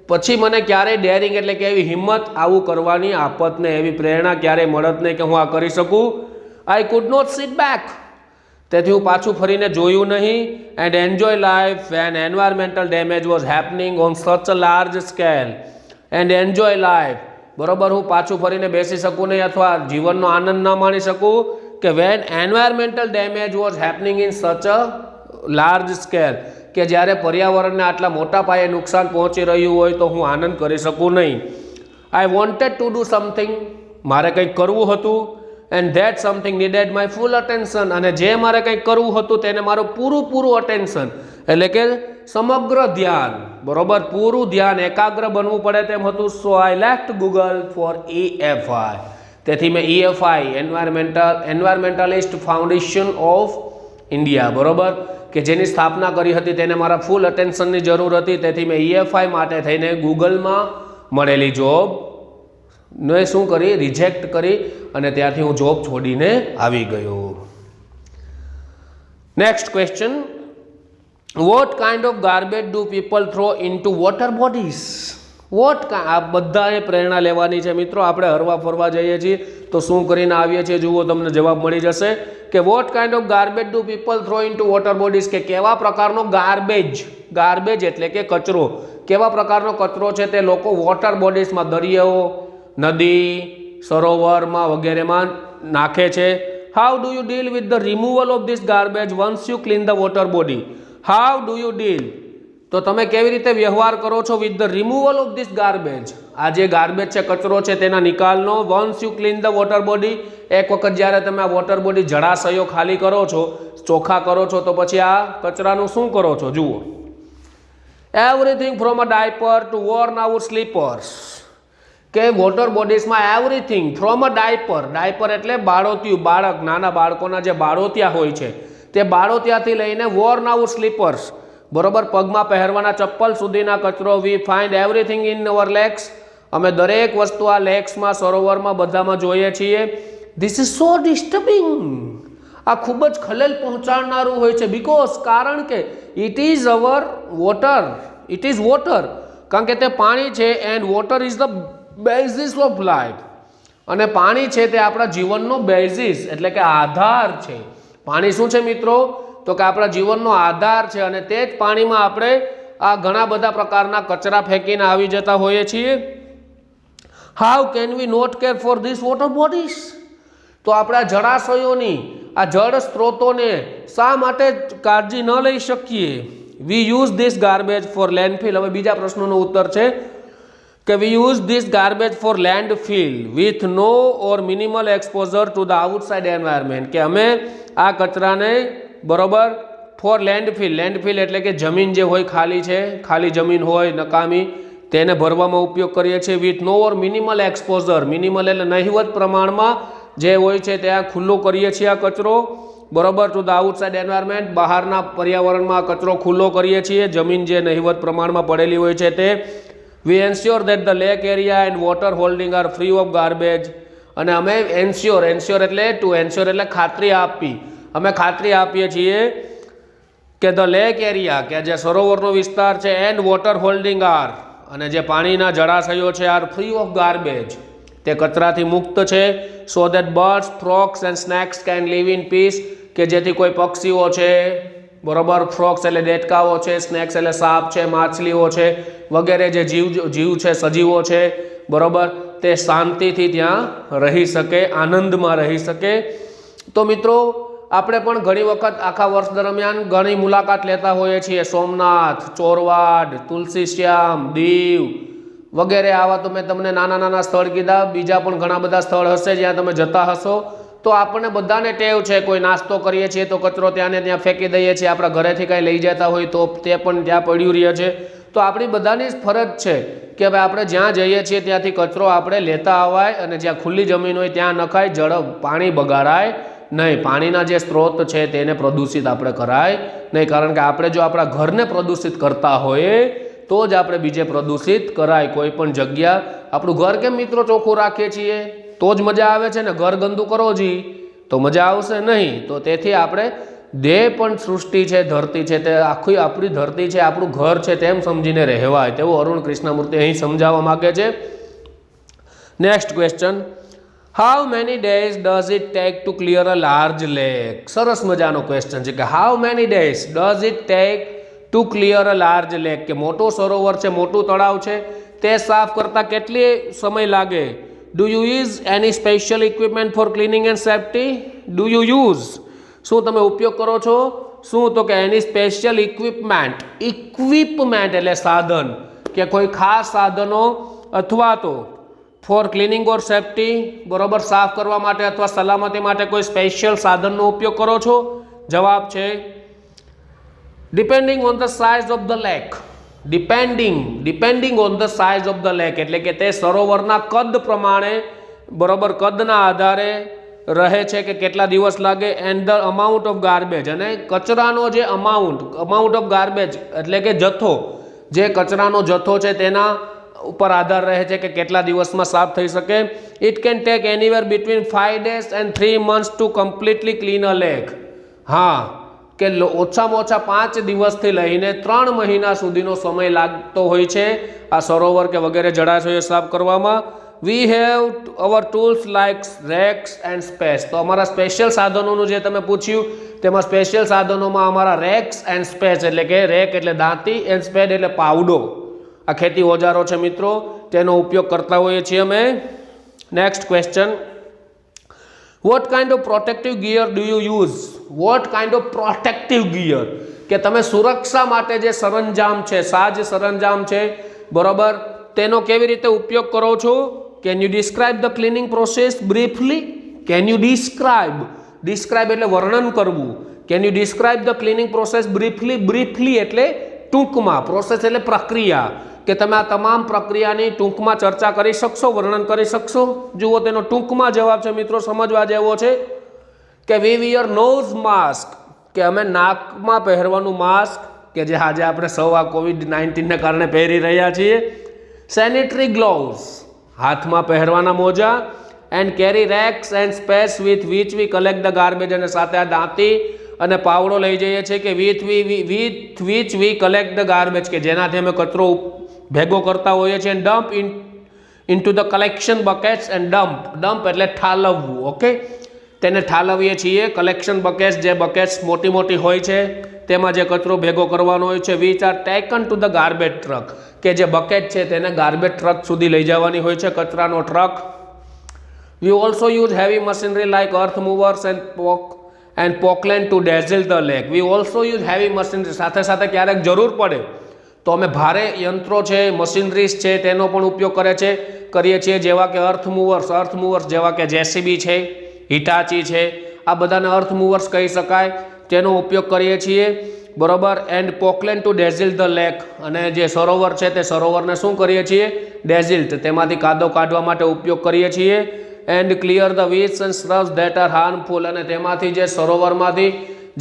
પછી મને ક્યારેય ડેરિંગ એટલે કે એવી હિંમત આવું કરવાની આપત ને એવી પ્રેરણા ક્યારેય મળત નહીં કે હું આ કરી શકું. I could not sit back. તેથી હું પાછું ફરીને જોયું નહીં. And enjoy life when environmental damage was happening on such a large scale. And enjoy life, બરોબર, હું પાછું ફરીને બેસી શકું નહીં અથવા જીવનનો આનંદ ન માણી શકું કે when environmental damage was happening in such a large scale, કે જ્યારે પર્યાવરણને આટલા મોટા પાયે નુકસાન પહોંચી રહ્યું હોય તો હું આનંદ કરી શકું નહીં. આઈ વોન્ટેડ ટુ ડુ સમથિંગ, મારે કંઈક કરવું હતું. And that something needed my full attention, અને જે મારે કંઈક કરવું હતું તેને મારું પૂરું અટેન્શન એટલે કે સમગ્ર ધ્યાન, બરોબર, પૂરું ધ્યાન, એકાગ્ર બનવું પડે તેમ હતું. So I left Google for EFI. તેથી મેં EFI, environmentalist foundation of India, બરોબર, કે જેની સ્થાપના કરી હતી તેને મારા ફૂલ અટેન્શનની જરૂર હતી. તેથી મેં EFI માટે થઈને ગૂગલમાં મળેલી જોબ ને શું કરી, રિજેક્ટ કરી, અને ત્યાંથી હું જોબ છોડીને આવી ગયો. Next question, what kind of garbage do people throw into water bodies? What આ બધાએ પ્રેરણા લેવાની છે મિત્રો. આપણે હરવા ફરવા જઈએ છીએ તો શું કરીને આવીએ છીએ જુઓ, તમને જવાબ મળી જશે કે vote kind of garbage do people throw into water bodies, કે કેવા પ્રકારનો ગાર્બેજ એટલે કે કચરો, કેવા પ્રકારનો કચરો છે તે લોકો વોટર બોડીઝમાં, દરિયાઓ, નદી, સરોવરમાં વગેરેમાં નાખે છે. How do you deal with the removal of this garbage once you clean the water body? How do you deal, તો તમે કેવી રીતે વ્યવહાર કરો છો with the removal of this garbage, આ જે ગાર્બેજ છે, કચરો છે, તેના નિકાલનો. Once you clean the water body, એક વખત જ્યારે તમે આ વોટર બોડી જળાશયો ખાલી કરો છો, ચોખ્ખા કરો છો, તો પછી આ કચરાનું શું કરો છો જુઓ. Everything from a diaper to worn out slippers, કે વોટર બોડીઝમાં એવરીથિંગ ફ્રોમ અ ડાયપર એટલે બાળોતિયું, બાળક, નાના બાળકોના જે બાળોતિયા હોય છે તે બાળોતિયાથી લઈને વોર્ન આઉટ સ્લીપર્સ, બરોબર, પગમાં પહેરવાના ચપ્પલ સુધીના કચરો. We find everything in our lakes, અમે દરેક વસ્તુ આ લેક્સમાં, સરોવરમાં, બધામાં જોઈએ છીએ. ધીસ ઇઝ સો ડિસ્ટર્બિંગ, આ ખૂબ જ ખલેલ પહોંચાડનારું હોય છે. બીકોઝ, કારણ કે it is our water, it is water, કારણ કે તે પાણી છે. And water is the basis of life, અને પાણી છે તે આપણા જીવનનો બેઝિસ એટલે કે આધાર છે. પાણી શું છે મિત્રો? તો કે આપણા જીવનનો આધાર છે. અને તે જ પાણીમાં આપણે આ ઘણા બધા પ્રકારના કચરા ફેંકીને આવી જતા હોઈએ છીએ. How can we not care for this water bodies, તો આપણા જળાશયોની, આ જળ સ્ત્રોતોને શા માટે કાળજી ન લઈ શકીએ? We use this garbage for landfill. હવે બીજા પ્રશ્નનો ઉત્તર છે કે we use this garbage for landfill with no or minimal exposure to the outside environment, કે અમે આ કચરાને, બરોબર, ફોર લેન્ડફિલ એટલે કે જમીન જે હોય, ખાલી છે, ખાલી જમીન હોય નકામી, તેને ભરવામાં ઉપયોગ કરીએ છીએ. With no or minimal exposure, minimal એટલે નહિવત પ્રમાણમાં જે હોય છે ત્યાં ખુલ્લો કરીએ છીએ આ કચરો, બરોબર, ટુ ધ આઉટસાઇડ એન્વાયરમેન્ટ, બહારના પર્યાવરણમાં કચરો ખુલ્લો કરીએ છીએ, જમીન જે નહિવત પ્રમાણમાં પડેલી હોય છે તે. We ensure that the lake area and water holding are free of garbage, અને અમે એન્શ્યોર એટલે ટુ એન્શ્યોર એટલે ખાતરી આપવી, અમે ખાતરી આપીએ છીએ કે ધ લેક એરિયા, કે જે સરોવરનો વિસ્તાર છે, એન્ડ વોટર હોલ્ડિંગ આર, અને જે પાણીના જળાશયો છે, આર ફ્રી ઓફ ગાર્બેજ, તે કચરાથી મુક્ત છે. So that birds, frogs and snakes can live in peace, કે જેથી કોઈ પક્ષીઓ છે, બરોબર, ફ્રોગ્સ એટલે દેડકાઓ છે, સ્નેક્સ એટલે સાપ છે, માછલીઓ છે, વગેરે જે જીવ છે, સજીવો છે, બરોબર, તે શાંતિથી ત્યાં રહી શકે, આનંદમાં રહી શકે. તો મિત્રો, આપણે પણ ઘણી વખત આખા વર્ષ દરમિયાન ઘણી મુલાકાત લેતા હોઈએ છીએ. સોમનાથ, ચોરવાડ, તુલસીશ્યામ, દીવ વગેરે, આવા તો મેં તમને નાના નાના સ્થળ કીધા. બીજા પણ ઘણા બધા સ્થળ હશે જ્યાં તમે જતા હશો. તો આપણને બધાને ટેવ છે, કોઈ નાસ્તો કરીએ છીએ તો કચરો ત્યાં ને ત્યાં ફેંકી દઈએ છીએ, આપણા ઘરેથી કાંઈ લઈ જતા હોય તો તે પણ ત્યાં પડ્યું રહે છે. તો આપણી બધાની જ ફરજ છે કે ભાઈ આપણે જ્યાં જઈએ છીએ ત્યાંથી કચરો આપણે લેતા આવાય, અને જ્યાં ખુલ્લી જમીન હોય ત્યાં નખાય, પાણી બગાડાય નહીં, પાણીના જે સ્ત્રોત છે તેને પ્રદૂષિત આપણે કરાય નહીં. કારણ કે આપણે જો આપણા ઘરને પ્રદૂષિત કરતા હોઈએ તો જ આપણે બીજે પ્રદૂષિત કરાય. કોઈ પણ જગ્યા, આપણું ઘર કેમ મિત્રો ચોખ્ખું રાખીએ છીએ તો જ મજા આવે છે ને. ઘર ગંદુ કરો જી તો મજા આવશે નહીં. તો તેથી આપણે જે પણ સૃષ્ટિ છે, ધરતી છે, તે આખી આપણી ધરતી છે, આપણું ઘર છે તેમ સમજીને રહેવાય, તેવું અરુણ કૃષ્ણમૂર્તિ અહીં સમજાવવા માગે છે. Next question, how many days does it take to clear a large lake? સરસ મજાનો ક્વેશ્ચન છે કે how many days does it take to clear a large lake, કે મોટું સરોવર છે, મોટું તળાવ છે, તે સાફ કરતા કેટલી સમય લાગે? Do you use any special equipment for cleaning and safety? Do you use, શું તમે ઉપયોગ કરો છો? શું? તો કે એની સ્પેશિયલ ઇક્વિપમેન્ટ એટલે સાધન, કે કોઈ ખાસ સાધનો, અથવા તો ફોર ક્લિનિંગ ઓર સેફ્ટી, બરોબર, સાફ કરવા માટે અથવા સલામતી માટે કોઈ સ્પેશિયલ સાધનનો ઉપયોગ કરો છો? જવાબ છે depending on the size of the lake. Depending on the size of the lake એટલે કે તે સરોવરના કદ પ્રમાણે, બરોબર, કદના આધારે રહે છે કે કેટલા દિવસ લાગે. And the amount of garbage, અને કચરાનો જે અમાઉન્ટ ઓફ ગાર્બેજ એટલે કે જથ્થો, જે કચરાનો જથ્થો છે તેના ઉપર આધાર રહે છે કે કેટલા દિવસમાં સાફ થઈ શકે. It can take anywhere between 5 days and 3 months two completely clean a lake. હા, કે ઓછામાં ઓછા 5 દિવસથી લઈને 3 મહિના સુધીનો સમય લાગતો હોય છે આ સરોવર કે વગેરે જળાશયો સાફ કરવામાં. We have our tools like rakes and spades. તો અમારા સ્પેશિયલ સાધનોનું જે તમે પૂછ્યું તેમાં સ્પેશિયલ સાધનોમાં અમારા રેક્સ એન્ડ સ્પેસ એટલે કે રેક એટલે દાંતી એન્ડ સ્પેડ એટલે પાવડો, આ ખેતી ઓજારો છે મિત્રો, તેનો ઉપયોગ કરતા હોઈએ છીએ અમે. Next question, what kind of protective gear do you use? Vote kind of protective gear કે તમે સુરક્ષા માટે જે સરંજામ છે, સાજ સરંજામ છે, બરોબર, તેનો કેવી રીતે ઉપયોગ કરો છો? Can you describe the cleaning process briefly? Can you describe? Describe એટલે વર્ણન કરવું. Can you describe the cleaning process briefly? Briefly એટલે ટૂંકમાં, પ્રોસેસ એટલે પ્રક્રિયા, કે તમે આ તમામ પ્રક્રિયાની ટૂંકમાં ચર્ચા કરી શકશો, વર્ણન કરી શકશો? જુઓ તેનો ટૂંકમાં જવાબ છે મિત્રો, સમજવા જેવો છે કે વી વિયર નોઝ માસ્ક, કે અમે નાકમાં પહેરવાનું માસ્ક કે જે આજે આપણે સૌ આ COVID-19ને કારણે પહેરી રહ્યા છીએ. સેનિટરી ગ્લોવ્સ, હાથમાં પહેરવાના મોજા. And carry rakes and spades with which we collect the garbage, અને સાથે આ દાંતી અને પાવડો લઈ જઈએ છીએ કે with which we collect the garbage, કે જેનાથી અમે કચરો ભેગો કરતા હોઈએ છીએ. Dump in to the collection buckets and dump એટલે ઠાલવવું. ઓકે, તેને ઠાલવીએ છીએ. કલેક્શન બકેટ્સ, જે બકેટ્સ મોટી મોટી હોય છે તેમાં જે કચરો ભેગો કરવાનો હોય છે. Which are taken to the garbage truck, કે જે બકેટ છે તેને ગાર્બેજ ટ્રક સુધી લઈ જવાની હોય છે, કચરાનો truck. We also use heavy machinery like earth movers and Poclain to desilt the lake. We also use heavy machinery, સાથે સાથે ક્યારેક જરૂર પડે તો અમે ભારે યંત્રો છે, મશીનરીઝ છે, તેનો પણ ઉપયોગ કરીએ છીએ, જેવા કે અર્થ મૂવર્સ જેવા કે જેસીબી છે, હિટાચી છે, આ બધાને અર્થ મૂવર્સ કહી શકાય, તેનો ઉપયોગ કરીએ છીએ, બરોબર. And Poclain to desilt the lake, અને જે સરોવર છે તે સરોવરને શું કરીએ છીએ? ડેઝિલ્ટ, તેમાંથી કાદવ કાઢવા માટે ઉપયોગ કરીએ છીએ. And clear the weeds and shrubs that are harmful, અને તેમાંથી જે સરોવરમાંથી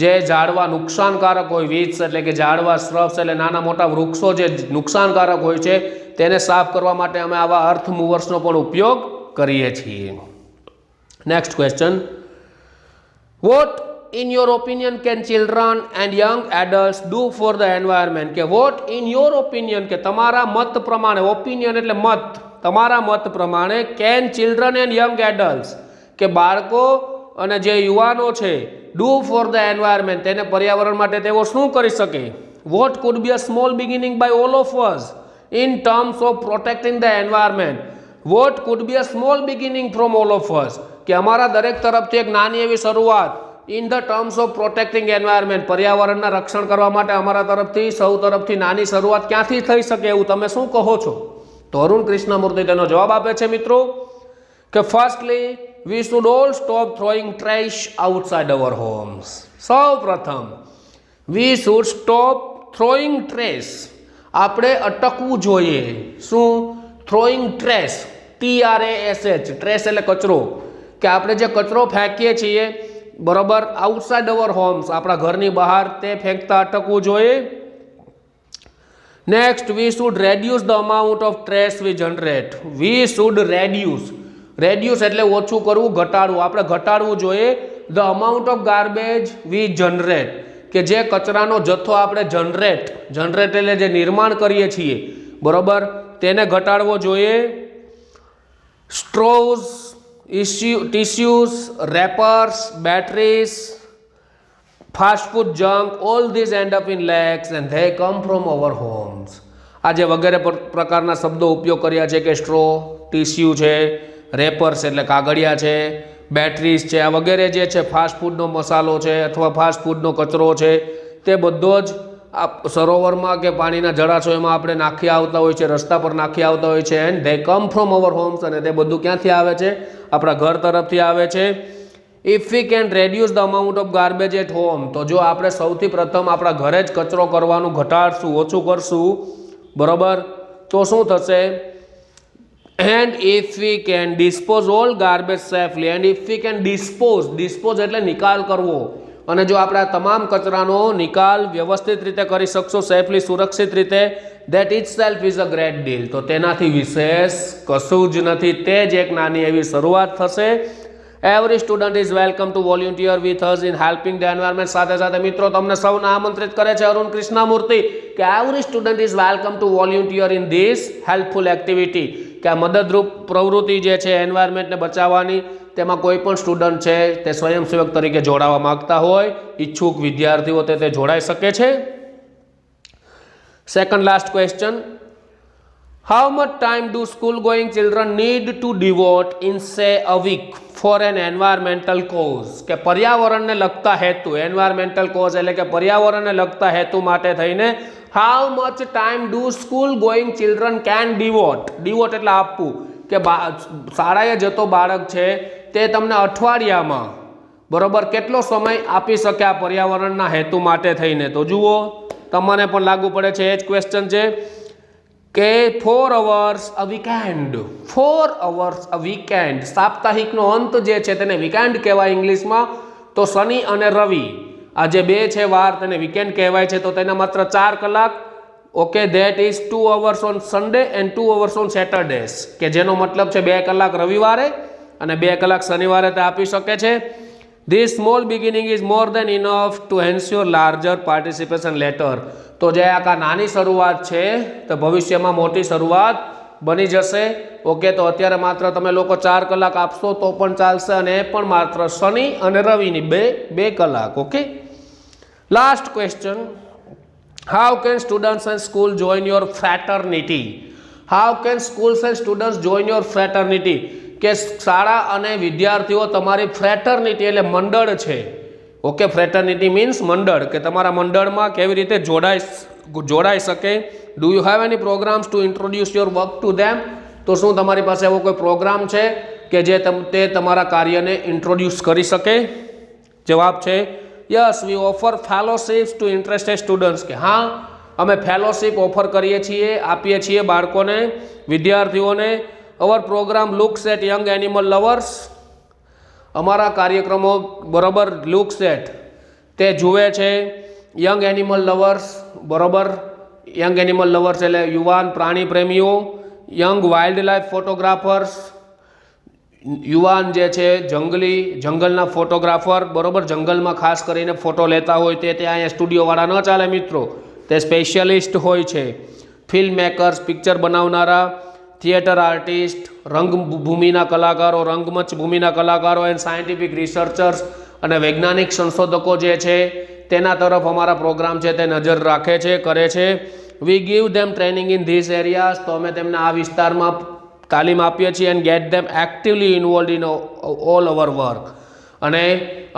જે ઝાડવા નુકસાનકારક હોય, વીડ્સ એટલે કે ઝાડવા, સ્રબ્સ એટલે નાના મોટા વૃક્ષો જે નુકસાનકારક હોય છે તેને સાફ કરવા માટે અમે આવા અર્થ મૂવર્સનો પણ ઉપયોગ કરીએ છીએ. Next question, what in your opinion can children and young adults do for the environment? કે what in your opinion, કે તમારા મત પ્રમાણે, ઓપિનિયન એટલે મત, તમારા મત પ્રમાણે, can children and young adults, કે બાળકો અને જે યુવાનો છે, do for the environment, તેને પર્યાવરણ માટે તેઓ શું કરી શકે? What could be a small beginning by all of us in terms of protecting the environment? What could be a small beginning from all of us, કે અમારા દરેક તરફથી એક નાની એવી શરૂઆત in the terms of protecting environment, પર્યાવરણના રક્ષણ કરવા માટે અમારા તરફથી, સૌ તરફથી નાની શરૂઆત ક્યાંથી થઈ શકે, એવું તમે શું કહો છો? તો અરુણ કૃષ્ણમૂર્તિ તેનો જવાબ આપે છે મિત્રો કે firstly we should all stop throwing trash outside our homes. સૌ પ્રથમ we should stop throwing trash, આપણે અટકવું જોઈએ. શું? થ્રોઈંગ ટ્રેશ, TRASH, ટ્રેશ એટલે કચરો, કે આપણે જે કચરો ફેંકીએ છીએ, બરોબર, આઉટસાઇડ અવર હોમ્સ, આપણા ઘરની બહાર, તે ફેંકતા અટકવું જોઈએ. Next, we should reduce the amount of trash we generate. We should reduce એટલે ઓછું કરવું, ઘટાડવું, આપણે ઘટાડવું જોઈએ. The amount of garbage we generate, કે જે કચરાનો જથ્થો આપણે જનરેટ એટલે જે નિર્માણ કરીએ છીએ, બરોબર, તેને ઘટાડવો જોઈએ. સ્ટ્રોઝ, tissues, wrappers, batteries, fast food junk, all these end up in lakes and they come from our homes. આજે વગેરે પ્રકારના શબ્દો ઉપયોગ કર્યા છે કે સ્ટ્રો, ટીસ્યુ છે, રેપર્સ એટલે કાગળિયા છે, બેટરીઝ છે, આ વગેરે જે છે ફાસ્ટ ફૂડનો મસાલો છે અથવા ફાસ્ટ ફૂડનો કચરો છે, તે બધો જ આ સરોવરમાં કે પાણીના જળાશયોમાં આપણે નાખી આવતા હોય છે, રસ્તા પર નાખી આવતા હોય છે. And they come from our homes, અને તે બધું ક્યાંથી આવે છે? આપણા ઘર તરફથી આવે છે. If we can reduce the amount of garbage at home, તો જો આપણે સૌથી પ્રથમ આપણા ઘરે જ કચરો કરવાનું ઘટાડશું, ઓછું કરશું, બરોબર, તો શું થશે? And if we can dispose all garbage safely, and if we can dispose એટલે નિકાલ કરવો, અને જો આપણે આ તમામ કચરાનો નિકાલ વ્યવસ્થિત રીતે કરી શકશો, સેફલી, સુરક્ષિત રીતે, that it self is a great deal, તો તેનાથી વિશેષ કશું જ નથી. તે જ એક નાની એવી શરૂઆત થશે. Every student is welcome to volunteer with us in helping the environment. સાથે સાથે મિત્રો તમને સૌને આમંત્રિત કરે છે અરુણ કૃષ્ણમૂર્તિ કે every student is welcome to volunteer in this helpful activity, કે આ મદદરૂપ પ્રવૃત્તિ જે છે એન્વાયરમેન્ટને બચાવવાની, તેમાં કોઈ પણ સ્ટુડન્ટ છે તે સ્વયંસેવક તરીકે જોડાવા માંગતા હોય, ઈચ્છુક વિદ્યાર્થીઓ તે જોડાઈ શકે છે. Second last question, how much time do school going children need to devote in say a week for an environmental cause, કે પર્યાવરણને લગતા હેતુ, એન્વાયરમેન્ટલ કોઝ એટલે કે પર્યાવરણને લગતા હેતુ માટે થઈને how much time do school going children can devote, devote એટલે આપવું, કે શાળાએ જતો બાળક છે તે તમને અઠવાડિયામાં બરોબર કેટલો સમય આપી શકે આ પર્યાવરણના હેતુ માટે થઈને. તો જુઓ તમને પણ લાગુ પડે છે, એ જ ક્વેશ્ચન છે કે 4 hours a weekend, 4 hours a weekend, સાપ્તાહિકનો અંત જે છે તેને વીકેન્ડ કહેવાય ઇંગ્લિશમાં. તો શનિ અને રવિ આ જે બે છે વાર તેને વીકેન્ડ કહેવાય છે. તો તેના માત્ર 4 કલાક, okay, that is 2 hours on Sunday and 2 hours on Saturdays, કે જેનો મતલબ છે 2 કલાક રવિવારે અને 2 કલાક શનિવારે તે આપી શકે છે. This small beginning is more than enough to ensure larger participation later. તો જે આ નાની શરૂઆત છે તો ભવિષ્યમાં મોટી શરૂઆત બની જશે. ઓકે, તો અત્યારે માત્ર તમે લોકો 4 કલાક આપશો તો પણ ચાલશે, અને એ પણ માત્ર શનિ અને રવિની બે કલાક. Okay, last question, how can students and school join your fraternity, how can schools and students join your fraternity, કે શાળા અને વિદ્યાર્થીઓ તમારી ફ્રેટર્નિટી એટલે મંડળ છે. ઓકે, ફ્રેટર્નિટી મીન્સ મંડળ, કે તમારા મંડળમાં કેવી રીતે જોડાઈ શકે. Do you have any programmes to introduce your work to them, તો શું તમારી પાસે એવો કોઈ પ્રોગ્રામ છે કે જે તે તમારા કાર્યને ઇન્ટ્રોડ્યુસ કરી શકે. જવાબ છે yes, we offer fellowships to interested students, કે હા અમે ફેલોશિપ ઓફર કરીએ છીએ, આપીએ છીએ બાળકોને, વિદ્યાર્થીઓને. Our programme looks at young animal lovers, અમારા કાર્યક્રમો બરોબર લુક્સ એટ તે જુએ છે યંગ એનિમલ લવર્સ, બરોબર, યંગ એનિમલ લવર્સ એટલે યુવાન પ્રાણી પ્રેમીઓ, યંગ વાઇલ્ડ લાઈફ ફોટોગ્રાફર્સ, યુવાન જે છે જંગલના ફોટોગ્રાફર, બરોબર, જંગલમાં ખાસ કરીને ફોટો લેતા હોય તે ત્યાં અહીંયા સ્ટુડિયોવાળા ન ચાલે મિત્રો, તે સ્પેશિયલિસ્ટ હોય છે. ફિલ્મ મેકર્સ, પિક્ચર બનાવનારા, થિયેટર આર્ટિસ્ટ, રંગભૂમિના કલાકારો, રંગમંચ ભૂમિના કલાકારો, એન્ડ સાયન્ટિફિક રિસર્ચર્સ અને વૈજ્ઞાનિક સંશોધકો જે છે તેના તરફ અમારા પ્રોગ્રામ છે તે નજર રાખે છે, કરે છે. We give them training in this areas, તો અમે તેમને આ વિસ્તારમાં તાલીમ આપીએ છીએ. And gate them actively involve in all hour work, અને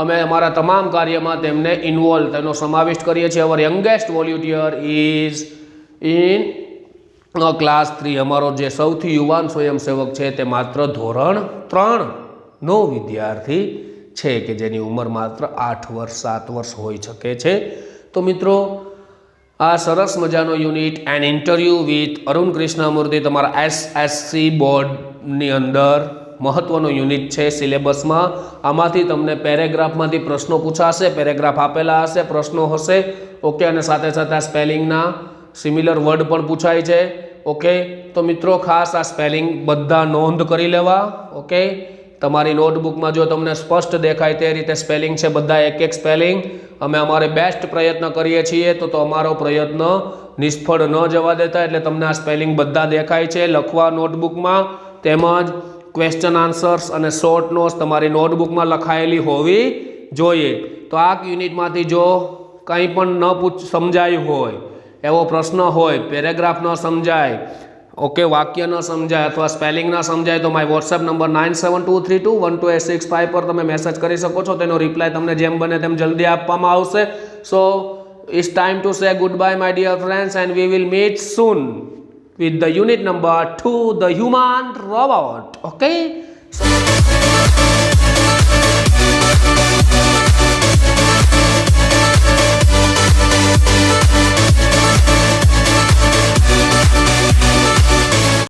અમે અમારા તમામ કાર્યમાં તેમને ઇન્વોલ્વ, તેનો સમાવિષ્ટ કરીએ છીએ. Our youngest volunteer is in class 3, અમારો જે સૌથી યુવાન સ્વયંસેવક છે તે માત્ર ધોરણ 3નો વિદ્યાર્થી છે, કે જેની ઉંમર માત્ર 8 વર્ષ 7 વર્ષ હોઈ શકે છે. તો મિત્રો આ સરસ મજાનો unit an interview with Arun Krishnamurthy તમારા એસએસસી બોર્ડની અંદર મહત્વનો યુનિટ છે સિલેબસમાં. આમાંથી તમને પેરેગ્રાફમાંથી પ્રશ્નો પૂછાશે, પેરેગ્રાફ આપેલા હશે, પ્રશ્નો હશે. ઓકે, અને સાથે સાથે આ સ્પેલિંગના સિમિલર વર્ડ પણ પૂછાય છે. ઓકે, તો મિત્રો ખાસ આ સ્પેલિંગ બધા નોંધ કરી લેવા. ઓકે, તમારી નોટબુકમાં જો તમને સ્પષ્ટ દેખાય તે રીતે સ્પેલિંગ છે, બધા એક સ્પેલિંગ. અમે અમારે બેસ્ટ પ્રયત્ન કરીએ છીએ, તો અમારો પ્રયત્ન નિષ્ફળ ન જવા દેતા, એટલે તમને આ સ્પેલિંગ બધા દેખાય છે લખવા નોટબુકમાં. તેમજ ક્વેશ્ચન આન્સર્સ અને શોર્ટ નોટ્સ તમારી નોટબુકમાં લખાયેલી હોવી જોઈએ. તો આ યુનિટમાંથી જો કંઈ પણ સમજાયું હોય, એવો પ્રશ્ન હોય, પેરેગ્રાફ ન સમજાય, ઓકે, વાક્ય ન સમજાય અથવા સ્પેલિંગ ન સમજાય, તો માય વોટ્સએપ નંબર 9723212865 પર તમે મેસેજ કરી શકો છો. તેનો રિપ્લાય તમને જેમ બને તેમ જલ્દી આપવામાં આવશે. So it's time to say goodbye my dear friends, and we will meet soon with the unit number 2, the human robot. Okay.